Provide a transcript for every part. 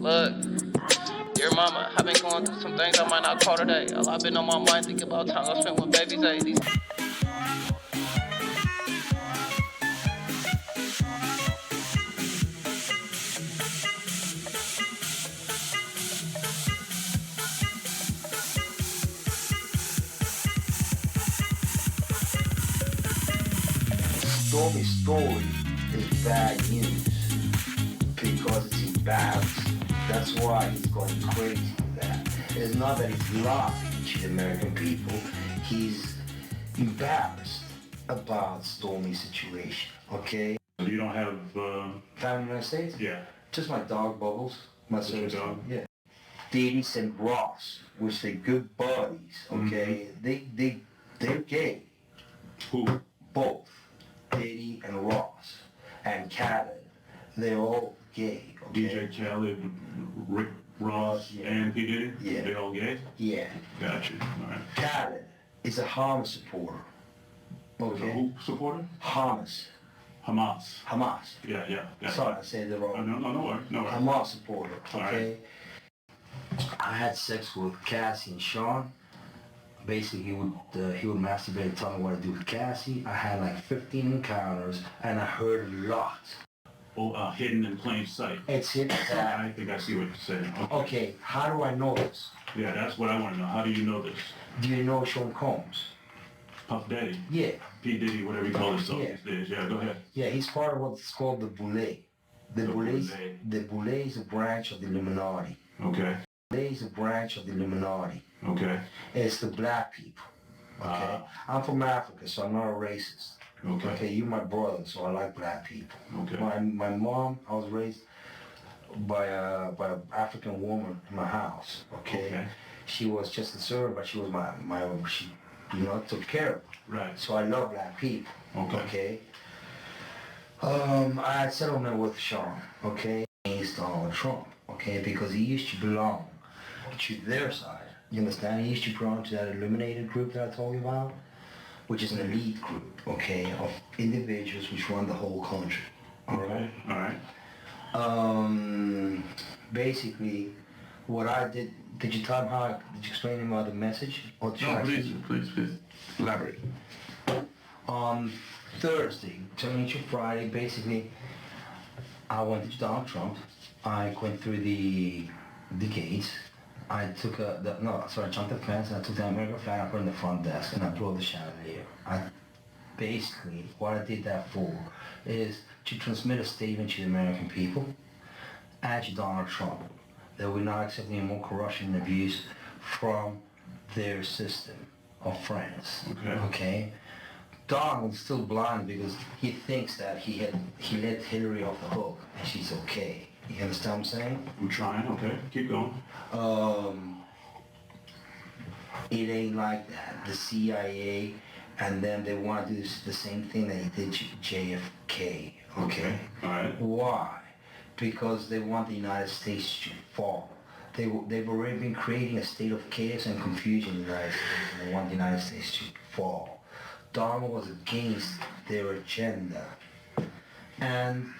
Look, dear mama, I've been going through some things I might not call today. All I've been on my mind thinking about time I spent with babies. These Stormy's story is bad news because it's embarrassed. That's why he's going crazy with that. It's not that he's lying to the American people. He's embarrassed about Stormy's situation, okay? You don't have, Family in the United States? Yeah. Just my dog, Bubbles. My Just your dog? Yeah. Dade and Ross, which they're good buddies, okay? They're gay. Who? Both. Dade and Ross. And Khaled. They're all gay, okay? DJ Khaled, Rick Ross, Yeah. and P. Diddy? Yeah. They all gay? Yeah. Gotcha. All right. Khaled is a Hamas supporter. Okay? Who supporter? Hamas. Hamas. Yeah. Gotcha. Sorry, I said it wrong. No worry. Hamas supporter, All okay? I had sex with Cassie and Sean. Basically, he would masturbate and tell me what to do with Cassie. I had like 15 encounters, and I heard a lot. Oh, hidden in plain sight. It's hidden. I think I see what you're saying. Okay, how do I know this? Yeah, that's what I want to know. How do you know this? Do you know Seancombs? Puff Daddy? Yeah. P. Diddy, whatever you call himself Yeah. these days. Yeah, go ahead. Yeah, he's part of what's called the Boule. The Boule is a branch of the Illuminati. Okay. Boule is a branch of the Illuminati. Okay. It's the black people. Okay. I'm from Africa, so I'm not a racist. Okay. Okay, you're my brother, so I like black people. Okay. My mom, I was raised by an African woman in my house. Okay. She was just a servant, but she was she took care of me. Right. So I love black people. Okay. I had settlement with Sean. Okay. Against Donald Trump. Okay, because he used to belong to their side. You understand? He used to belong to that illuminated group that I told you about, which is an elite group, okay, of individuals which run the whole country. All right. Basically, what I did you tell him did you explain to him about the message? No, please. Elaborate. On Thursday, turning to Friday, basically, I went to Donald Trump. I went through the gates. I took I jumped the fence and I took the American flag and I put it in the front desk and I blew up the chandelier. Basically, what I did that for is to transmit a statement to the American people and to Donald Trump that we're not accepting any more corruption and abuse from their system of friends. Okay? Donald's still blind because he thinks that he let Hillary off the hook and she's okay. You understand what I'm saying? I'm trying, okay. Keep going. It ain't like that. The CIA and them, they want to do the same thing that he did to JFK, okay? All right. Why? Because they want the United States to fall. They've already been creating a state of chaos and confusion in the United States, and they want the United States to fall. Donald was against their agenda and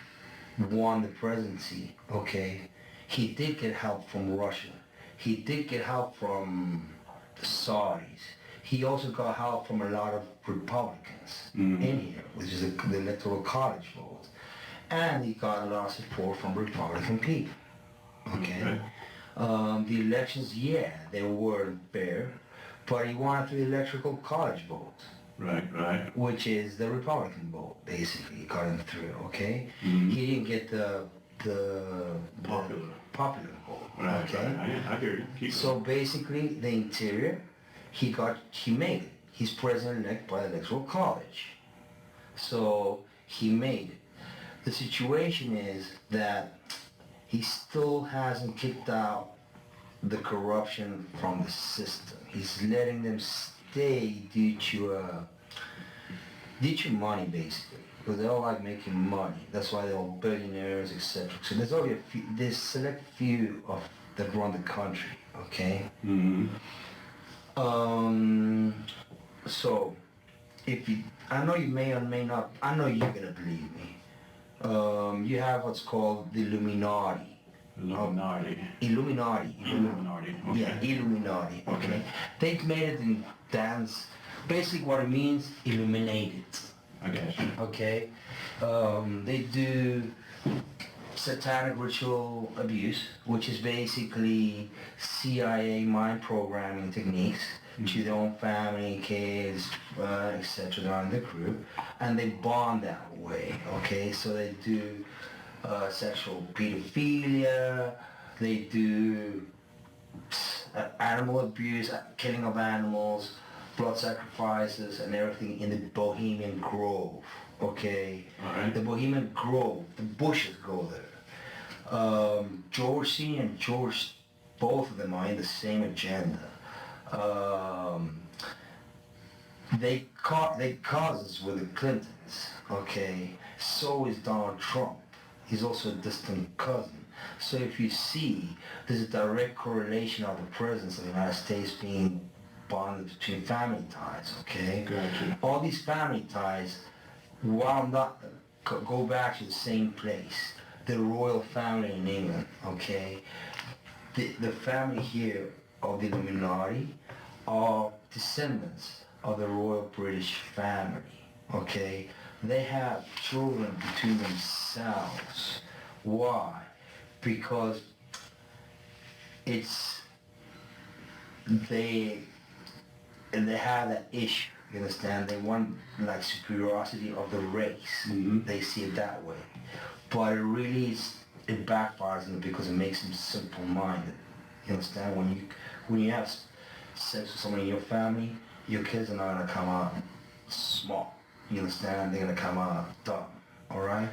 won the presidency, okay? He did get help from Russia. He did get help from the Saudis. He also got help from a lot of Republicans in here, which is the electoral college vote. And he got a lot of support from Republican people, okay? The elections, they weren't fair, but he wanted the electoral college vote. Right. Which is the Republican vote, basically, got him through, okay? He didn't get the popular vote, okay? Right. I hear you. Keep So going. basically, the interior, he made it. He's president-elect by the electoral college. So he made it. The situation is that he still hasn't kicked out the corruption from the system. He's letting them stay due to money, basically, because they all like making money. That's why they're all billionaires, etc. So there's only there's select few that run the country, okay? So I know you may or may not. I know you're gonna believe me. You have what's called the Illuminati, Illuminati. Illuminati. Illuminati. Okay. Yeah, Illuminati. Okay. They made it in dance. Basically, what it means, illuminated. I got you. Okay. They do satanic ritual abuse, which is basically CIA mind programming techniques to their own family, kids, etc. They're on the group, and they bond that way. Okay, so they do sexual pedophilia, they do animal abuse, killing of animals, blood sacrifices, and everything in the Bohemian Grove. Okay, Alright. the Bohemian Grove, the Bushes go there. George Senior and George, both of them are in the same agenda. They cousins with the Clintons. Okay, so is Donald Trump. He's also a distant cousin. So if you see, there's a direct correlation of the presence of the United States being bonded between family ties. Okay, Gotcha. all these family ties, while not go back to the same place, the royal family in England. Okay, the family here of the Illuminati are descendants of the royal British family. Okay, they have children between themselves. Why? Because they have that issue. You understand? They want like superiority of the race. Mm-hmm. They see it that way, but it really it backfires on them because it makes them simple-minded. You understand? When you have sex with someone in your family, your kids are not gonna come out smart. You understand? They're gonna come out dumb. All right?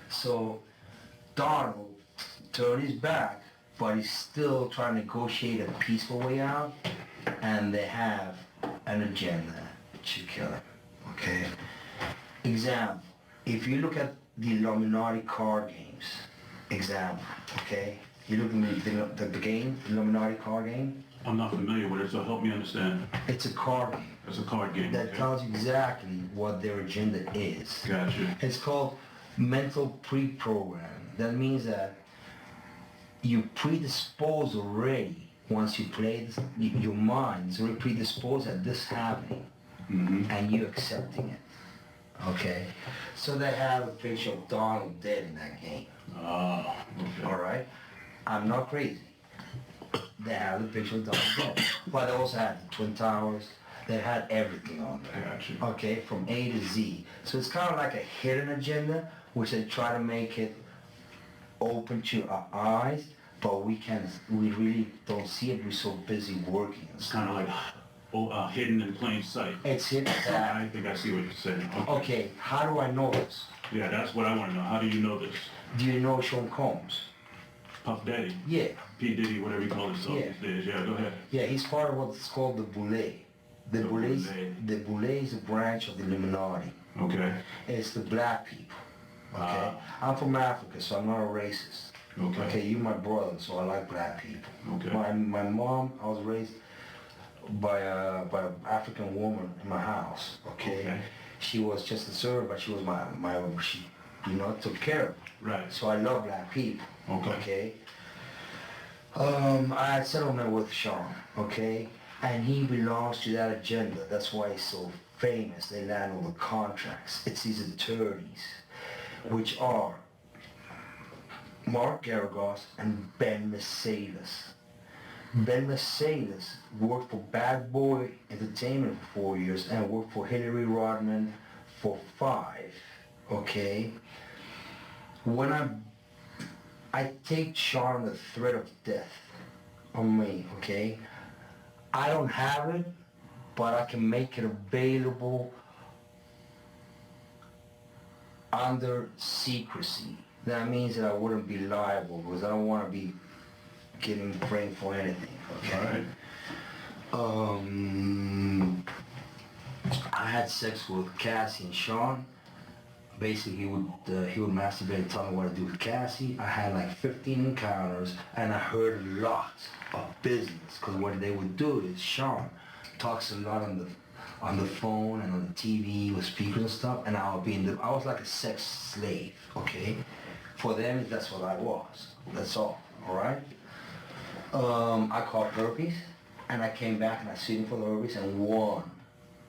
So Donald turned his back, but he's still trying to negotiate a peaceful way out, and they have an agenda to kill him. Okay? Example, if you look at the Illuminati card games, example, okay? You look at the game, Illuminati card game, I'm not familiar with it, so help me understand. it's a card game It's a card game. that Okay. tells you exactly what their agenda is. Gotcha. It's called mental pre-programming. That means that you predispose already once you play this, your mind is already predisposed at this happening, Mm-hmm. and you accepting it. Okay? So they have a picture of Donald dead in that game. Oh, okay. Alright? I'm not crazy. They have the picture of Donald dead. But they also had the Twin Towers. They had everything on there. Gotcha. Okay, from A to Z. So it's kind of like a hidden agenda, which they try to make it open to our eyes, but we really don't see it. We're so busy working. It's kind of like hidden in plain sight. It's hidden. I think I see what you're saying. Okay, how do I know this? Yeah, that's what I want to know. How do you know this? Do you know Sean Combs? Puff Daddy, Yeah, P. Diddy, whatever you call himself Yeah. these days. Yeah, go ahead. yeah, he's part of what's called the Boule. The Boule is a branch of the Illuminati. Okay. It's the black people. Okay, Ah. I'm from Africa, so I'm not a racist. Okay. Okay, you're my brother, so I like black people. Okay. My mom, I was raised by an African woman in my house. Okay. She was just a servant, but she was she took care of me. Right. So I love black people. Okay. I had settlement with Sean. Okay. And he belongs to that agenda. That's why he's so famous. They land all the contracts. It's his attorneys, which are Mark Garagos and Ben Mercedes. Ben Mercedes worked for Bad Boy Entertainment for 4 years and worked for Hillary Rodman for 5. Okay? When I take Sean the threat of death on me, okay? I don't have it, but I can make it available under secrecy. That means that I wouldn't be liable because I don't want to be getting framed for anything. Okay. All right. I had sex with Cassie and Sean. Basically, he would masturbate and tell me what to do with Cassie. I had like 15 encounters, and I heard a lot of business. Because what they would do is Sean talks a lot on the phone and on the TV with speakers and stuff, and I was like a sex slave. Okay. For them, that's what I was. That's all. all right? I caught herpes, and I came back and I sued him for the herpes and won.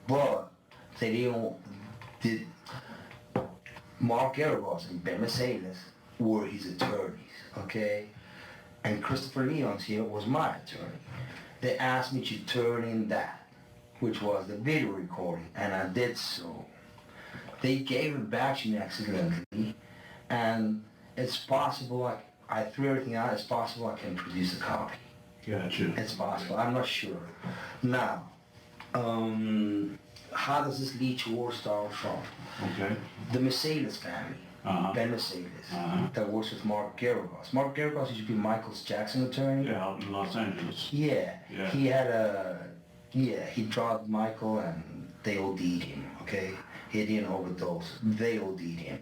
But they did Mark Garagos and Ben Mercedes were his attorneys, okay? And Christopher Leons here was my attorney. They asked me to turn in that, which was the video recording, and I did so. They gave it back to me accidentally, and it's possible I threw everything out. It's possible I can produce a copy. Gotcha. It's possible. I'm not sure. Now, how does this lead towards Donald Trump? Okay. The Mercedes family, Ben Mercedes, that works with Mark Garagos. Mark Garagos used to be Michael Jackson's attorney. Yeah, out in Los Angeles. Yeah. Yeah. He had he drugged Michael and they OD'd him, okay? He didn't overdose. They OD'd him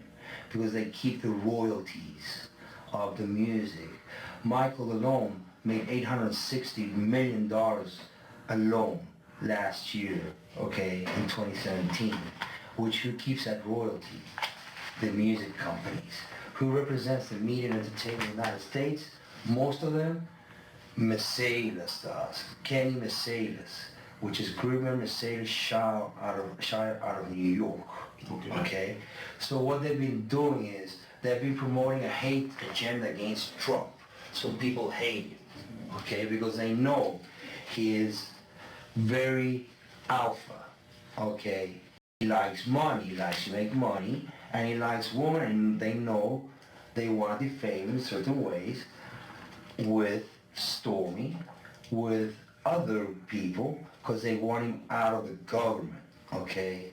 because they keep the royalties of the music. Michael alone made $860 million alone last year, okay, in 2017, which who keeps that royalty? The music companies. Who represents the media and entertainment in the United States? Most of them, Mercedes does. Kenny Mercedes, which is Gruber Mercedes Shire out of New York. Okay. So what they've been doing is they've been promoting a hate agenda against Trump. So people hate him, okay, because they know he is very alpha, okay. He likes money, he likes to make money, and he likes women, and they know they want to defame him in certain ways with Stormy, with other people, because they want him out of the government, okay.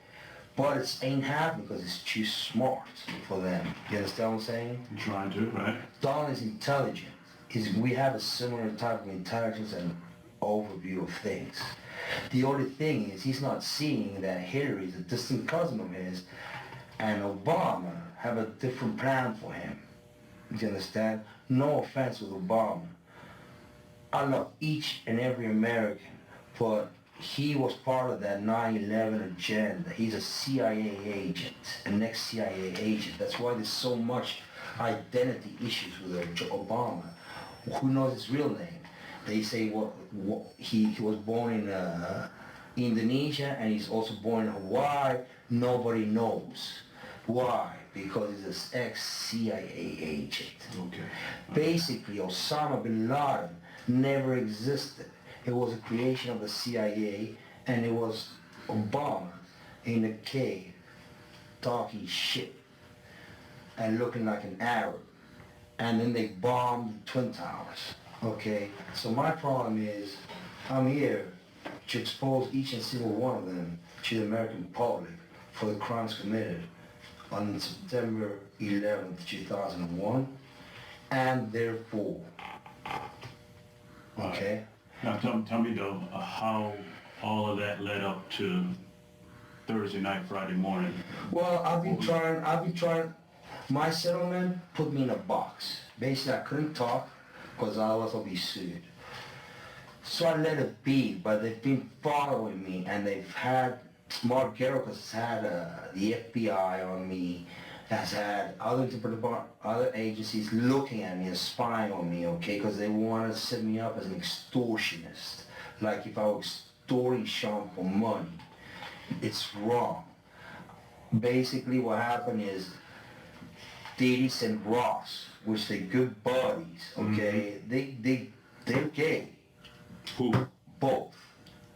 But it ain't happening because it's too smart for them. You understand what I'm saying? I'm trying to, right? Donald is intelligent. We have a similar type of intelligence and overview of things. The only thing is he's not seeing that Hillary is a distant cousin of his and Obama have a different plan for him. You understand? No offense with Obama. I love each and every American, but he was part of that 9/11 agenda. He's a CIA agent, an ex-CIA agent. That's why there's so much identity issues with Obama. Who knows his real name? They say he was born in Indonesia and he's also born in Hawaii. Nobody knows. Why? Because he's an ex-CIA agent. Okay. Basically, Osama bin Laden never existed. It was a creation of the CIA, and it was Obama in a cave talking shit and looking like an Arab. And then they bombed the Twin Towers, okay? So my problem is, I'm here to expose each and single one of them to the American public for the crimes committed on September 11th, 2001, and therefore, okay? Now tell me though, how all of that led up to Thursday night, Friday morning. Well, I've been trying, my settlement put me in a box. Basically, I couldn't talk because otherwise I'll be sued. So I let it be, but they've been following me and they've had, Mark Garagos has had the FBI on me, has had other agencies looking at me and spying on me, okay, because they want to set me up as an extortionist. Like if I were extorting Sean for money. It's wrong. Basically what happened is Dade and Ross, which they're good buddies, okay, they're gay. Who? Both.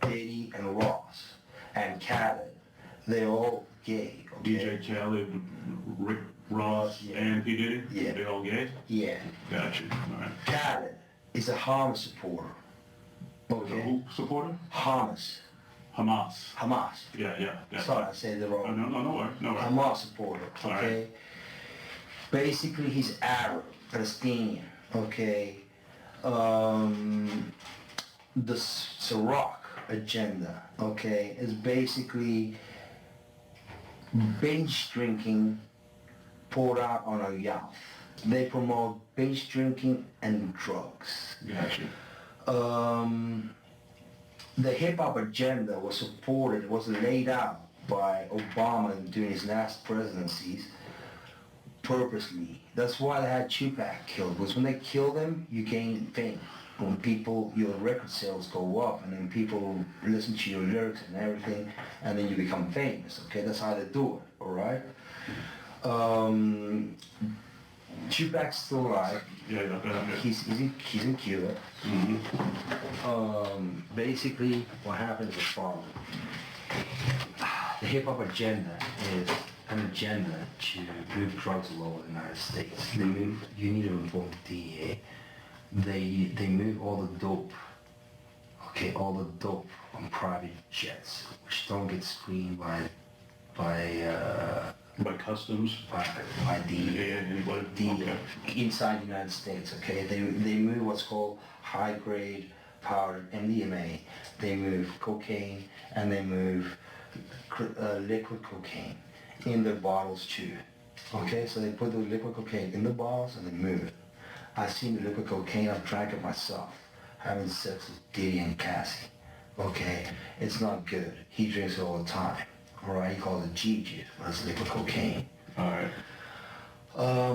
Dade and Ross. And Khaled. They're all gay, okay? DJ Khaled, Rick Ross, Yeah. and P. Diddy? Yeah. They all gay? Yeah. Gotcha. All right. Khaled is a Hamas supporter. Okay? Who supporter? Hamas. Hamas. Yeah. Sorry, I said it wrong. No worry. Hamas supporter, All okay? right. Basically, he's Arab, Palestinian, okay? The Ciroc agenda, okay, is basically binge drinking poured out on a youth. They promote binge drinking and drugs. Gotcha. The hip-hop agenda was laid out by Obama during his last presidencies, purposely. That's why they had Tupac killed, because when they kill them, you gain fame. When people, your record sales go up, and then people listen to your lyrics and everything, and then you become famous, okay? That's how they do it, all right? Tupac's still alive. Yeah. He's in Cuba. Basically, what happens is the following. The hip-hop agenda is an agenda to move drugs all over the United States. They move, you need to inform the DEA. They move all the dope, okay, all the dope on private jets, which don't get screened by customs? By the Okay. inside the United States, okay? They move what's called high-grade powder, MDMA. They move cocaine, and they move liquid cocaine in their bottles too. Okay, so they put the liquid cocaine in the bottles and they move it. I've seen the liquid cocaine, I've drank it myself, having sex with Diddy and Cassie. Okay, it's not good. He drinks it all the time. Alright, he calls it G-juice, but it's liquid cocaine. Alright.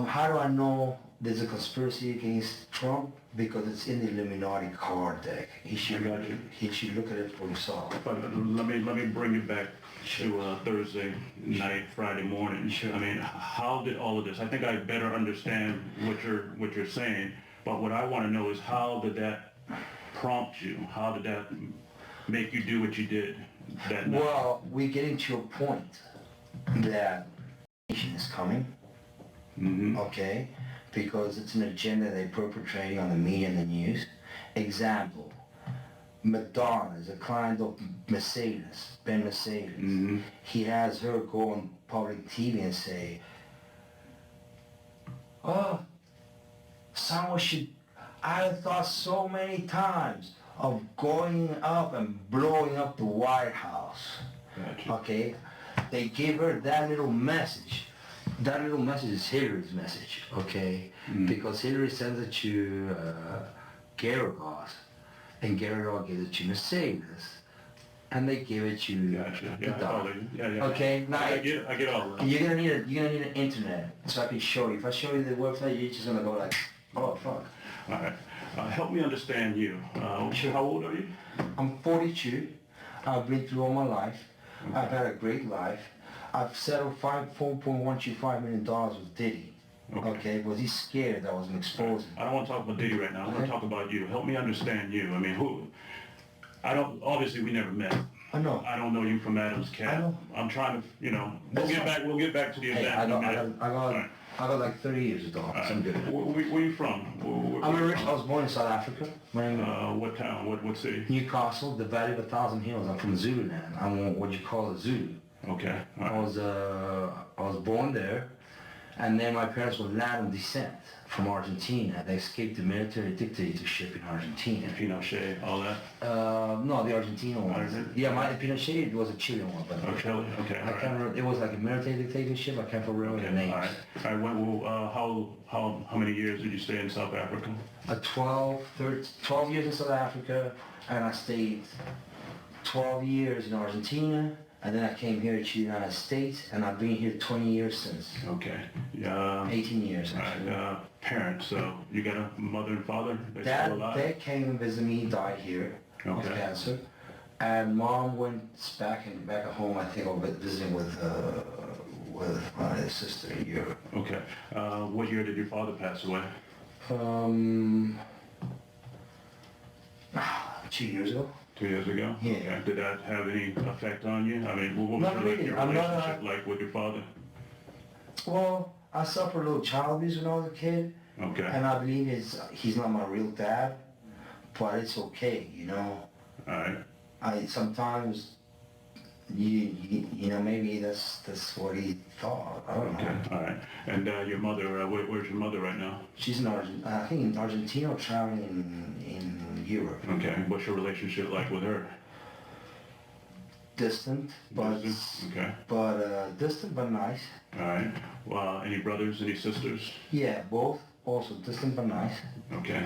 How do I know there's a conspiracy against Trump? Because it's in the Illuminati card deck. He should look at it for himself. But let me bring it back to Thursday night, Friday morning. Sure. I mean, how did all of this? I think I better understand what you're saying. But what I want to know is, how did that prompt you? How did that make you do what you did that night? Well, we're getting to a point that nation is coming. Okay, because it's an agenda they're perpetrating on the media and the news. Example, Madonna is a client of Mercedes, Ben Mercedes. He has her go on public TV and say, oh, someone should, I have thought so many times of going up and blowing up the White House. Gotcha. Okay, they give her that little message. That little message is Hillary's message, okay? Because Hillary sends it to Gary Ross, and Gary Ross gives it to Mercedes, and they give it to Gotcha. the Yeah, dog. yeah. Okay, now I get all of that. you're gonna need an internet so I can show you. If I show you the website, you're just gonna go like, oh fuck. All right. Help me understand you. Sure. How old are you? I'm 42. I've been through all my life. I've had a great life. I've settled $4.125 million with Diddy. Okay, because he's scared that I was exposing. I don't want to talk about Diddy right now. I want to talk about you. Help me understand you. I mean, obviously we never met. I know. I don't know you from Adam's I cat. know. I'm trying to, we'll get back to the Hey, event. I got like 30 years of dogs. I'm good. Where you from? I was born in South Africa. What town? What city? Newcastle, the Valley of 1,000 Hills. I'm from Zululand. I'm what you call a Zulu. Okay. All I right. was born there, and then my parents were Latin descent from Argentina. They escaped the military dictatorship in Argentina. Pinochet, all that. No, the Argentina one. Argentina? Yeah, my Pinochet was a Chilean one, but Oh, Chile? Okay. I can't remember. It was like a military dictatorship. I can't remember the names. All right. All right. How many years did you stay in South Africa? 12 years in South Africa, and I stayed 12 years in Argentina. And then I came here to the United States, and I've been here 20 years since. Okay. Yeah. 18 years, actually. Parents, so you got a mother and father? They're still alive? Dad came and visited me, died here of Okay. cancer. And Mom went back at home, I think, visiting with my sister in Europe. Okay. What year did your father pass away? 2 years ago. 2 years ago? Yeah. Okay. Did that have any effect on you? I mean, what was Not really. your I'm not relationship like with your father? Well, I suffered a little child abuse when I was a kid. Okay. And I believe he's not my real dad, but it's okay, you know. All right. I sometimes, you know, maybe that's what he thought. I don't know. Okay. All right. And your mother, where's your mother right now? She's in I think in Argentina or traveling in Europe. Okay. What's your relationship like with her? Distant, but Okay. distant but nice. All right. Well, any brothers, any sisters? Yeah, both. Also distant but nice. Okay.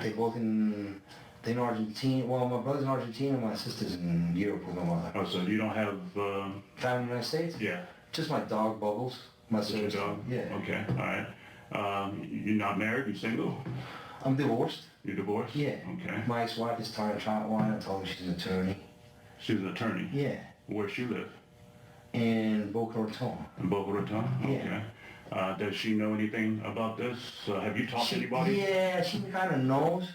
They're in Argentina. Well, my brother's in Argentina. My sister's in Europe with my mother. Oh, so you don't have? Family in the United States? Yeah. Just my dog Bubbles. My Just your sister. dog? Yeah. Okay. All right. You're not married? You single? I'm divorced. You're divorced? Yeah. Okay. My ex-wife is trying to try one. I told her she's an attorney. She's an attorney? Yeah. Where she live? In Boca Raton. In Boca Raton? Yeah. Okay. Does she know anything about this? Have you talked to anybody? Yeah, she kind of knows.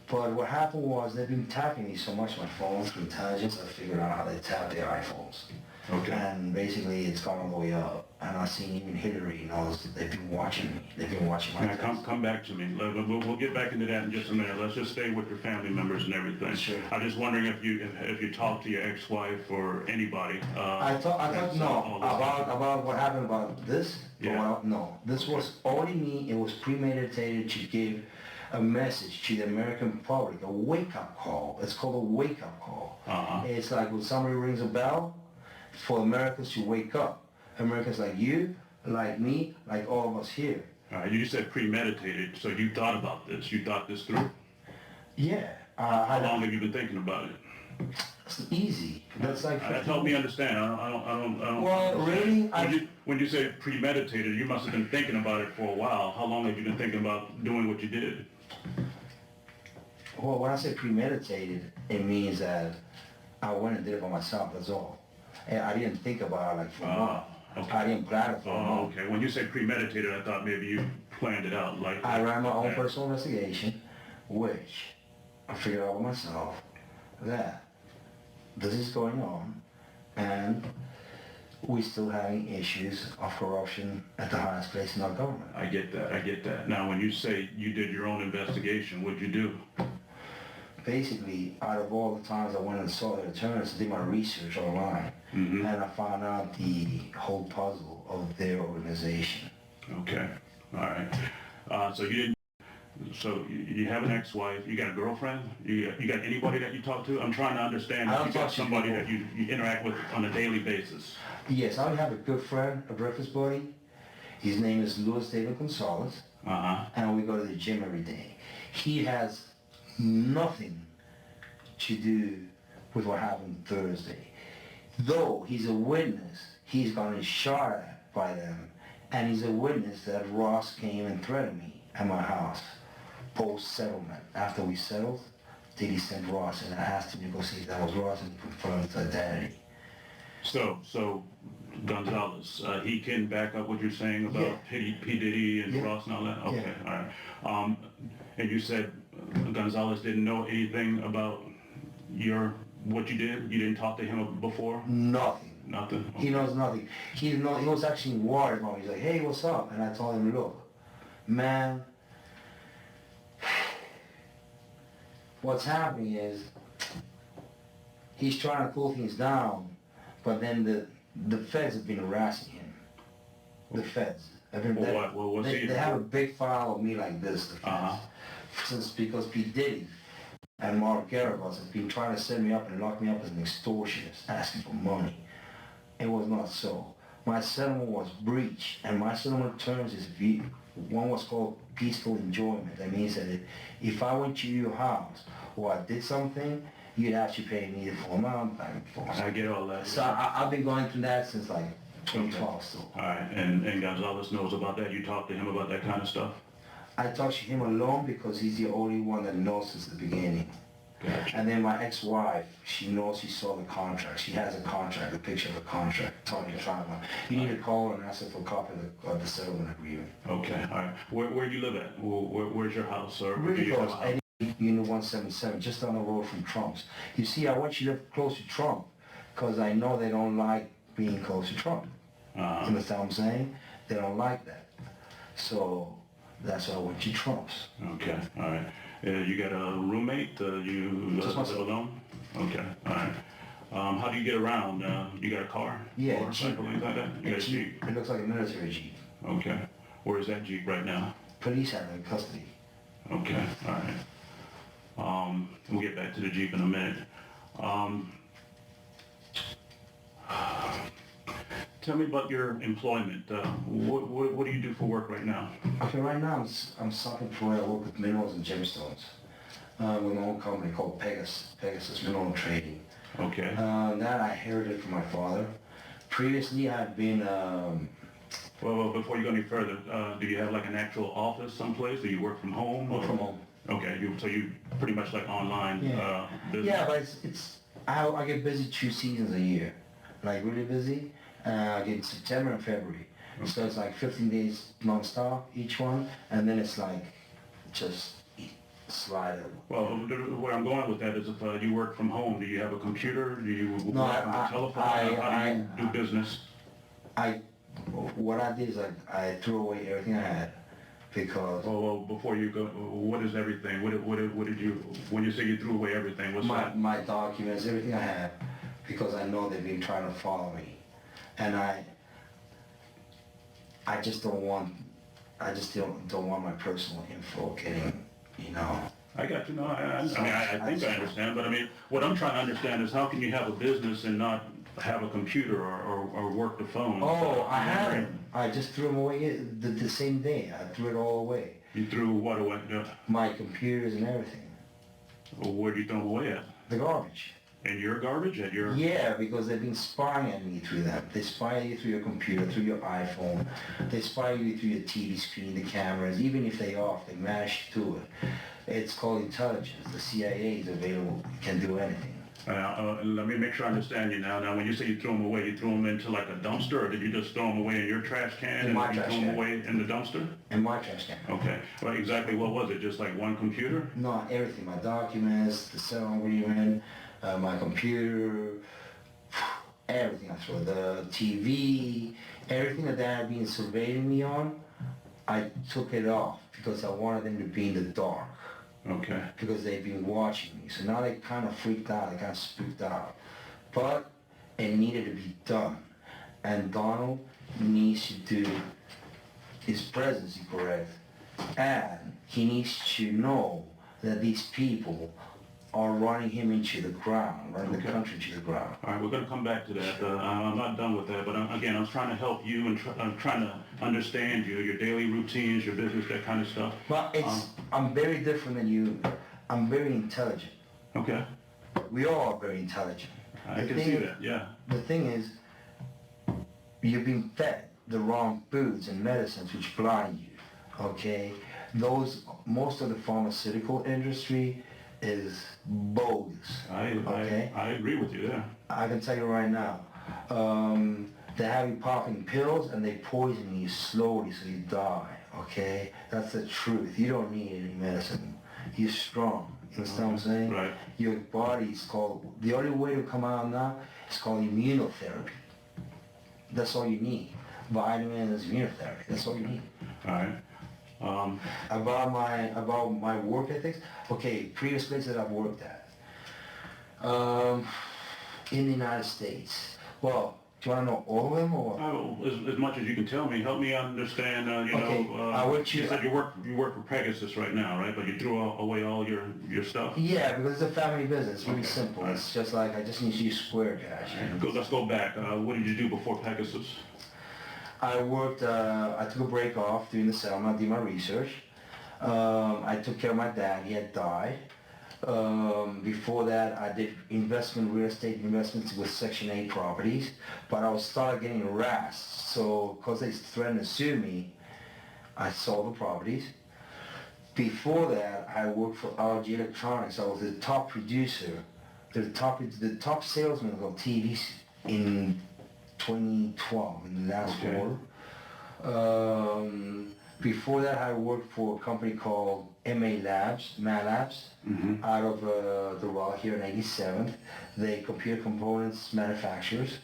But what happened was they've been tapping me so much on my phone through intelligence. I figured out how they tap their iPhones. Okay. And basically it's gone all the way up. And I've seen even Hillary knows that they've been watching me. They've been watching my Now come back to me. We'll get back into that in just a minute. Let's just stay with your family members and everything. Sure. I'm just wondering if you talked to your ex-wife or anybody. I thought no, about what happened about this. Yeah. No, this was only me. It was premeditated to give a message to the American public, a wake-up call. It's called a wake-up call. Uh-huh. It's like when somebody rings a bell for Americans to wake up. Americans like you, like me, like all of us here. All right, you said premeditated, so you thought about this. You thought this through? Yeah. How long have you been thinking about it? It's easy. That's like. Help me understand. I don't. Well, really, when you say premeditated, you must have been thinking about it for a while. How long have you been thinking about doing what you did? Well, when I say premeditated, it means that I went and did it by myself. That's all. And I didn't think about it like for a month. Okay. I didn't plan it for a month. Okay. When you say premeditated, I thought maybe you planned it out. Like I ran my own personal investigation, which I figured out by myself that this is going on, and we're still having issues of corruption at the highest place in our government. I get that. Now, when you say you did your own investigation, what'd you do? Basically, out of all the times I went and saw the attorneys, I did my research online, and I found out the whole puzzle of their organization. Okay. All right. So you didn't. So you have an ex-wife. You got a girlfriend. You got anybody that you talk to? I'm trying to understand. I If don't you got talk to somebody people. that you interact with on a daily basis. Yes, I have a good friend, a breakfast buddy. His name is Luis David Gonzalez, and we go to the gym every day. He has nothing to do with what happened Thursday. Though he's a witness, he's gotten shot at by them, and he's a witness that Ross came and threatened me at my house post-settlement. After we settled, Diddy sent Ross, and I asked him to go see if that was Ross, and he confirmed its identity. So Gonzalez, he can back up what you're saying about P. Diddy and Ross and all that? Okay, all right. And you said Gonzalez didn't know anything about what you did? You didn't talk to him before? Nothing. Nothing? Okay. He knows nothing. He was actually worried about me. He's like, hey, what's up? And I told him, look, man, what's happening is he's trying to cool things down, but then the feds have been harassing him. The feds. They have a big file of me like this, the feds. Since because P. Diddy and Mark Garagos have been trying to set me up and lock me up as an extortionist, asking for money. It was not so. My settlement was breached, and my settlement terms is one was called peaceful enjoyment. That means that if I went to your house or I did something, you'd actually pay me the full amount back and forth. I get all that. So I've been going through that since like 2012. So. All right, and Gonzalez knows about that? You talk to him about that kind of stuff? I talk to him alone because he's the only one that knows since the beginning. Gotcha. And then my ex-wife, she knows she saw the contract. She has a contract, a picture of the contract. Tony Trama. You need to call her and ask her for a copy of the settlement agreement. Okay, all right. Where do you live at? Where's your house? Or Really do you have close. a house? Unit 177, just down the road from Trump's. You see, I want you to live close to Trump because I know they don't like being close to Trump. You understand what I'm saying? They don't like that. So that's why I went to Trump's. Okay, all right. You got a roommate? You Just live myself. alone? Okay, all right. How do you get around? You got a car? Yeah, Motorcycle, Jeep. things like that? You got a Jeep? It looks like a military Jeep. Okay. Where is that Jeep right now? Police have it in custody. Okay, all right. We'll get back to the Jeep in a minute. Tell me about your employment. What do you do for work right now? Okay, right now I'm self-employed. I work with minerals and gemstones with my own company called Pegasus Mineral Trading. Okay. That I inherited from my father. Previously, I've been Well, before you go any further, do you have like an actual office someplace? Do you work from home? Work or- from home. Okay, so you pretty much like online Yeah. business? Yeah, but I get busy 2 seasons a year, like really busy. I get September and February, so it's like 15 days non-stop each one, and then it's like just slide it. Well, where I'm going with that is if you work from home, do you have a computer? Do you No, work on the telephone? How do you do business? What I did is I threw away everything I had because Well, before you go, what is everything? What did you, when you say you threw away everything, what's that? my documents, everything I have, because I know they've been trying to follow me, and I just don't want my personal info getting, you know. I got you. No, I mean, I think I understand, but I mean, what I'm trying to understand is how can you have a business and not have a computer or work the phone? Oh, I haven't. I just threw them away the same day. I threw it all away. You threw what away? My computers and everything. Where do you throw them away at? The garbage. In your garbage? At your... Yeah, because they've been spying on me through them. They spy you through your computer, through your iPhone. They spy you through your TV screen, the cameras. Even if they off, they manage to do it. It's called intelligence. The CIA is available, can do anything. Let me make sure I understand you now. Now, when you say you threw them away, you threw them into like a dumpster, or did you just throw them away in your trash can In my and you trash threw them can. away in the dumpster? In my trash can. Okay. Well, exactly what was it? Just like one computer? No, everything. My documents, the sale agreement, my computer, everything I threw. The TV, everything that they had been surveilling me on, I took it off because I wanted them to be in the dark. Okay. Because they've been watching me. So now they kind of freaked out, they kind of spooked out. But it needed to be done. And Donald needs to do his presidency correct. And he needs to know that these people are running him into the ground, running the country into the ground. All right, we're going to come back to that. I'm not done with that, but again, I'm trying to help you and I'm trying to understand you, your daily routines, your business, that kind of stuff. Well, I'm very different than you. I'm very intelligent. Okay. We all are very intelligent. I can see that, yeah. The thing is, you've been fed the wrong foods and medicines which blind you, okay? Most of the pharmaceutical industry is bogus, okay? I agree with you there. I can tell you right now, they have you popping pills and they poison you slowly so you die, okay? That's the truth. You don't need any medicine. You're strong. You understand what I'm saying? Right. Your body's called, the only way to come out now is called immunotherapy. That's all you need. Vitamins, immunotherapy, that's all you need. All right. About my work ethics, okay, previous places I've worked at. In the United States. Well, do you want to know all of them or? As much as you can tell me, help me understand, Okay, you said you work for Pegasus right now, right? But you threw away all your stuff? Yeah, because it's a family business, really simple. It's just like, I just need to use Square Cash. Let's go back. What did you do before Pegasus? I worked, I took a break off during the summer, I did my research. I took care of my dad, he had died. Before that, I did real estate investments with Section 8 properties, but I started getting harassed. So, because they threatened to sue me, I sold the properties. Before that, I worked for RG Electronics. I was the top producer, the top salesman of TV in 2012, in the last quarter. Before that, I worked for a company called MA Labs, out of Doral here in 87th. They computer components manufacturers.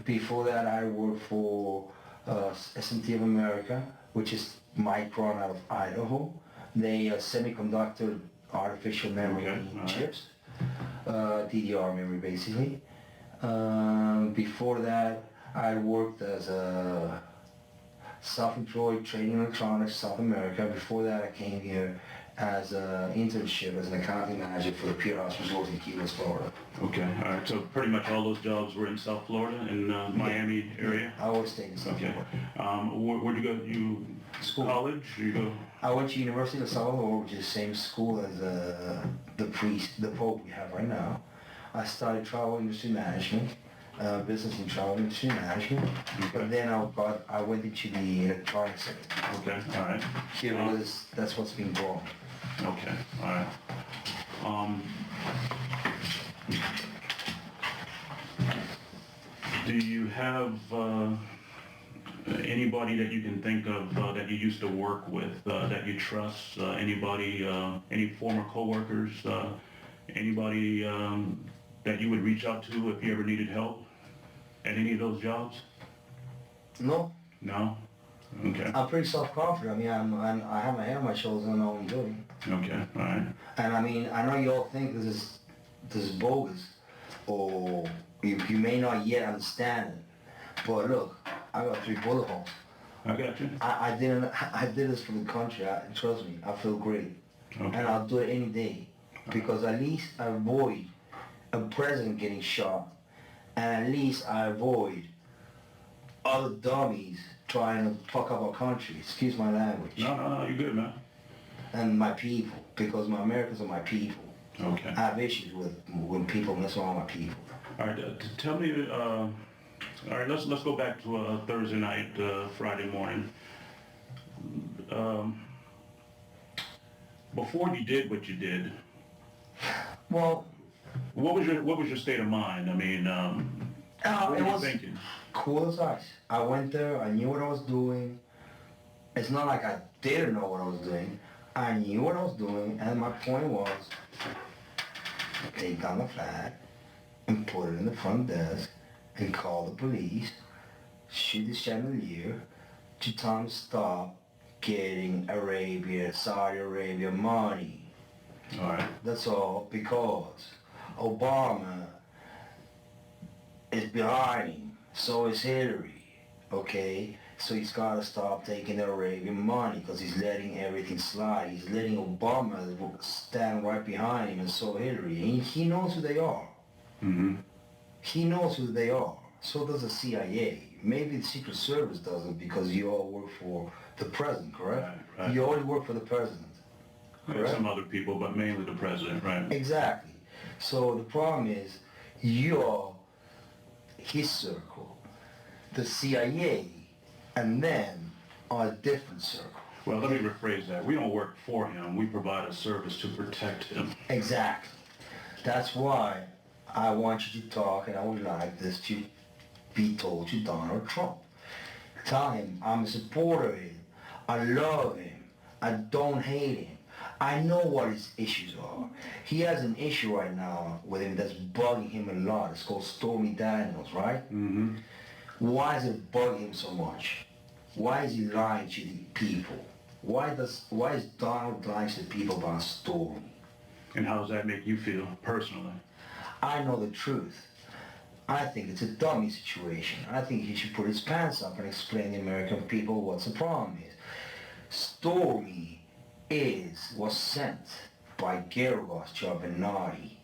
Before that, I worked for SMT of America, which is Micron out of Idaho. They semiconductor artificial memory chips, DDR memory basically. Before that, I worked as a self-employed trading electronics South America. Before that, I came here as an internship as an accounting manager for the Pier House Resort in Key West, Florida. Okay, all right. So pretty much all those jobs were in South Florida, in Miami area. I always stayed in South Florida. Where'd you go? You School. College? You go? I went to University of Salvador, which is the same school as the Pope we have right now. I studied travel industry management. business and travel industry management. Okay. But then I went into the electronic sector. Okay, all right. Here it is, that's what's been growing. Okay, all right. Do you have anybody that you can think of that you used to work with that you trust? Anybody, any former coworkers? Anybody that you would reach out to if you ever needed help at any of those jobs? No, No? Okay. I'm pretty self-confident. I mean, I have my head on my shoulders and I know what I'm doing. Okay, all right. And I mean, I know you all think this is bogus, or you may not yet understand it. But look, I got 3 bullet holes. I got you. I did this for the country. Trust me, I feel great. Okay. And I'll do it any day. Because at least I avoid a president getting shot. And at least I avoid other dummies trying to fuck up our country. Excuse my language. No, you're good, man. And my people. Because my Americans are my people. Okay. I have issues with when people mess around with my people. All right, tell me, all right, let's go back to a Thursday night, Friday morning. Before you did what you did, Well, what was your state of mind? I mean, what were it you was thinking? cool as ice. I went there, I knew what I was doing. It's not like I didn't know what I was doing. I knew what I was doing, and my point was, take down the flag and put it in the front desk and call the police, shoot the chandelier to tell them to stop getting Saudi Arabia money. All right. That's all, because Obama is behind him, so is Hillary, okay? So he's got to stop taking the Arabian money because he's letting everything slide. He's letting Obama stand right behind him, and so Hillary. And he knows who they are. Mm-hmm. He knows who they are. So does the CIA. Maybe the Secret Service doesn't because you all work for the president, correct? Right. You always work for the president. And some other people, but mainly the president, right? Exactly. So the problem is, you're his circle, the CIA, and then are a different circle. Well, let me rephrase that. We don't work for him. We provide a service to protect him. Exactly. That's why I want you to talk, and I would like this to be told to Donald Trump. Tell him I'm a supporter of him. I love him. I don't hate him. I know what his issues are. He has an issue right now with him that's bugging him a lot. It's called Stormy Daniels, right? Mm-hmm. Why is it bugging him so much? Why is he lying to the people? Why is Donald lying to the people about Stormy? And how does that make you feel personally? I know the truth. I think it's a dummy situation. I think he should put his pants up and explain to the American people what the problem is. Stormy was sent by Geragos to Dade.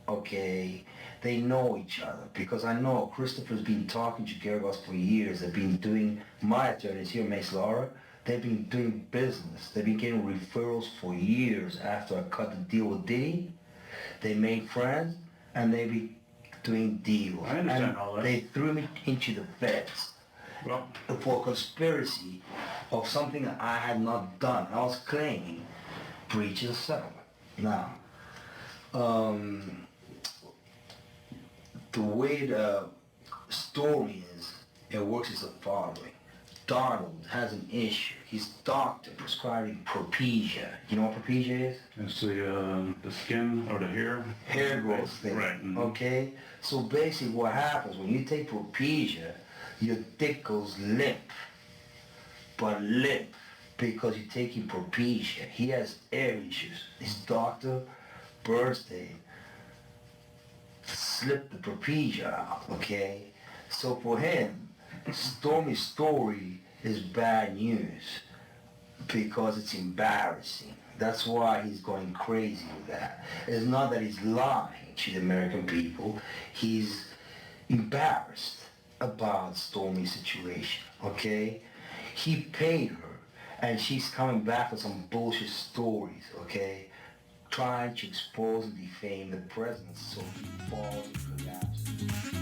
Okay? They know each other because I know Christopher's been talking to Geragos for years. They've been doing, my attorneys here, Mace Laura, they've been doing business. They've been getting referrals for years after I cut the deal with Diddy. They made friends and they be doing deals. I understand and all that. They threw me into the feds Well, for conspiracy of something that I had not done. I was claiming breach of settlement. Now, the way the story is, it works as the following. Donald has an issue. His doctor prescribing Propecia. You know what Propecia is? it's the skin or the hair. Hair growth thing. Right. Mm-hmm. Okay? So basically what happens when you take Propecia, your dick goes limp. But limp because you're taking Propecia. He has air issues. His doctor, birthday, slipped the Propecia out, okay? So for him, Stormy's story is bad news because it's embarrassing. That's why he's going crazy with that. It's not that he's lying to the American people. He's embarrassed about Stormy's situation, okay? He paid her and she's coming back with some bullshit stories, okay? Trying to expose and defame the president so he falls and collapses.